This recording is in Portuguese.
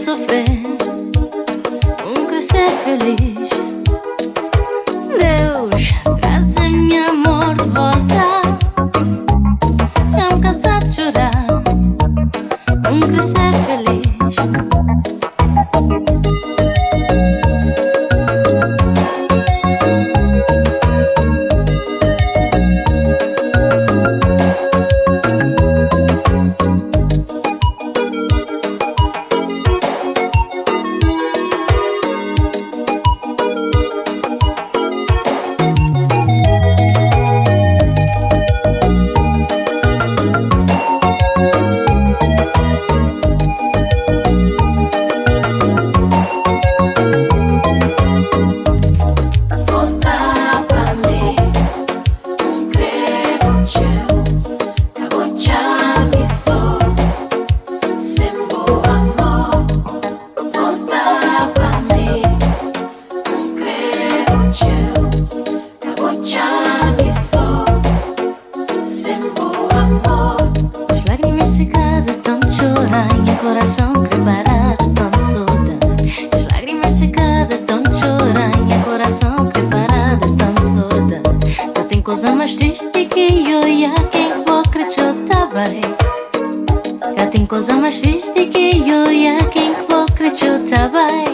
sofrer, um crescer feliz. Deus, traz meu amor de volta. Já me cansei de chorar, um crescer feliz. As lágrimas secadas tão de chorar e o coração preparado tão de saudade. As lágrimas secadas tão de chorar e o coração preparado tão de saudade. Não tem coisa mais triste que eu e a quem vou acreditar bem. Já tem coisa mais triste que eu e a quem vou acreditar bem.